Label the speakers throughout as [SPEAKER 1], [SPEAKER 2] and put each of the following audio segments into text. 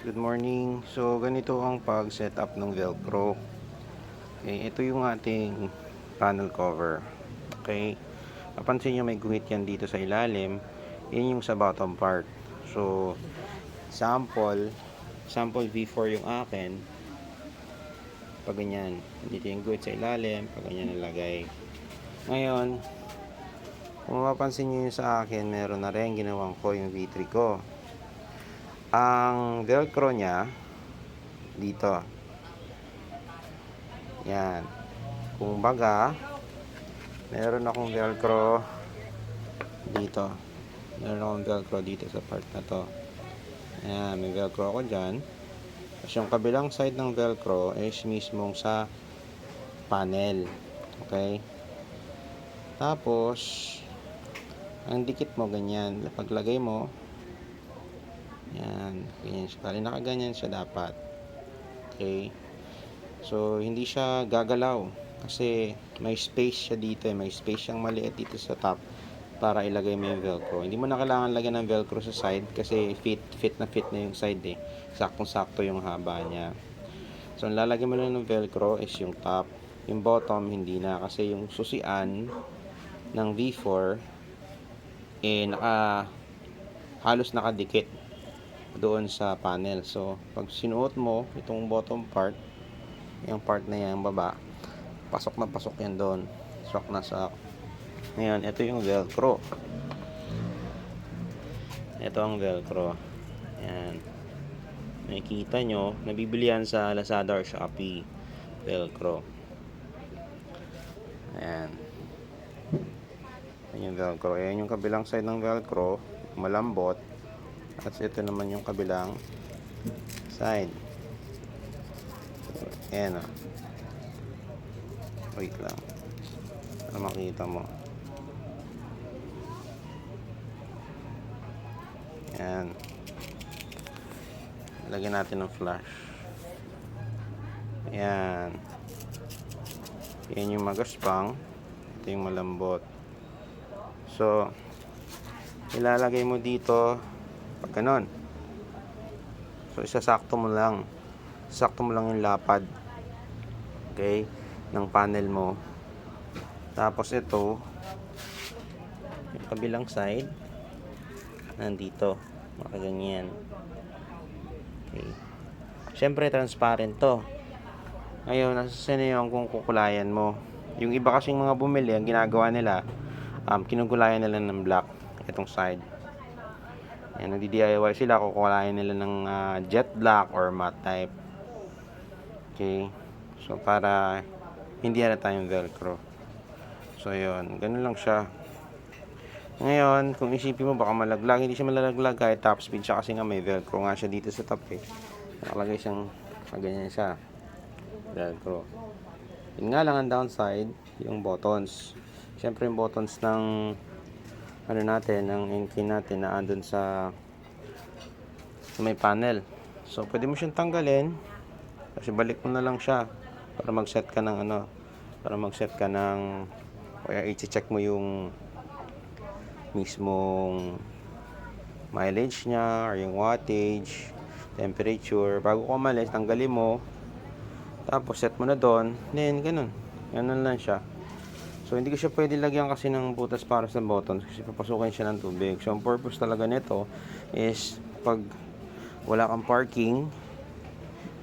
[SPEAKER 1] Good morning. So, ganito ang pag-setup ng Velcro. Okay, ito yung ating panel cover. Okay, napansin nyo may guhit yan dito sa ilalim. Yan yung sa bottom part. So, sample V4 yung akin. Pag ganyan, dito yung guhit sa ilalim. Pag ganyan nalagay. Ngayon, kung mapapansin nyo yung sa akin, meron na rin ginawang ko yung V3 ko. Ang Velcro niya dito. Yan. Kung baga, meron akong Velcro dito. Meron akong Velcro dito sa part na to. Ayan, may Velcro ako dyan. Tapos yung kabilang side ng Velcro is mismong sa panel. Okay? Tapos, ang dikit mo ganyan. Paglagay mo, yan, ganyan siya. Kali nakaganyan siya dapat. Okay? So, hindi siya gagalaw kasi may space siya dito. May space siyang maliit dito sa top para ilagay mo yung Velcro. Hindi mo na kailangan lagyan ng Velcro sa side kasi fit na yung side eh. Saktong-sakto yung haba niya. So, ang lalagyan mo lang ng Velcro is yung top. Yung bottom, hindi na kasi yung susian ng V4 eh halos nakadikit doon sa panel. So, pag sinuot mo itong bottom part, yung part na yan, baba, pasok na pasok yan doon. Sok na sok. Ngayon, ito yung Velcro. Ito ang Velcro. Yan. Nakikita nyo, nabibili yan sa Lazada or Shopee. Velcro. Ayan. Ayan yung Velcro. Ayan yung kabilang side ng Velcro. Malambot. At ito naman yung kabilang side. Ayan o. Wait lang. Para makita mo. Ayan. Lagyan natin ng flash. Ayan. Ayan yung magaspang. Ito yung malambot. So, ilalagay mo dito pag ganon. So, isasakto mo lang. Sakto mo lang yung lapad. Okay? Ng panel mo. Tapos ito, yung kabilang side, nandito. Makaganyan. Okay. Siyempre, transparent to. Ngayon, nasa sino yung kung kukulayan mo. Yung iba kasing mga bumili, ang ginagawa nila, kinugulayan nila ng black. Itong side. Yan, nagdi-DIY sila, kukulayan nila ng jet black or matte type. Okay. So, para hindi na tayong Velcro. So, yun. Ganun lang siya. Ngayon, kung isipin mo baka malaglag, hindi siya malalaglag kahit top speed siya kasi nga may Velcro nga siya dito sa top eh. Nakalagay siyang ganyan siya. Velcro. Yun nga lang ang downside, yung buttons. Siyempre yung buttons ng ano natin, ng engine natin na andun sa may panel. So, pwede mo siyang tanggalin kasi balik mo na lang siya para mag-set ka ng kaya i-check mo yung mismong mileage niya or yung wattage, temperature. Bago ka umalis, tanggalin mo. Tapos set mo na doon. Then, ganun lang siya. So, hindi ko siya pwede lagyan kasi ng butas para sa buttons kasi papasukin siya ng tubig. So, ang purpose talaga nito is pag wala kang parking,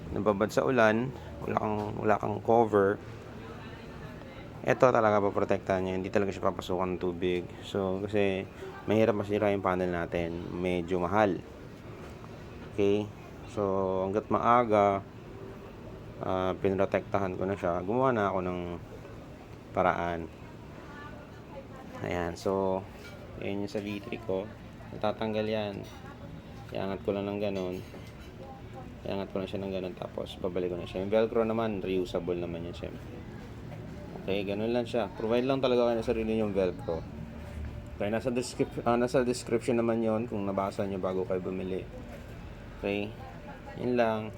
[SPEAKER 1] nababad sa ulan, wala kang cover, ito talaga paprotektahan niya. Hindi talaga siya papasukan ng tubig. So, kasi mahirap masira yung panel natin. Medyo mahal. Okay? So, hanggat maaga, pinrotektahan ko na siya. Gumawa na ako ng paraan. Ayan. So, ayan yung sa V3 ko. Natatanggal yan. Iangat ko lang ng ganun. Iangat ko lang siya ng ganun. Tapos, babalik ko na siya. Yung Velcro naman, reusable naman yan syempre. Okay, ganun lang siya. Provide lang talaga kayo na sarili yung Velcro. Okay, nasa description naman yon kung nabasa nyo bago kayo bumili. Okay, yun lang.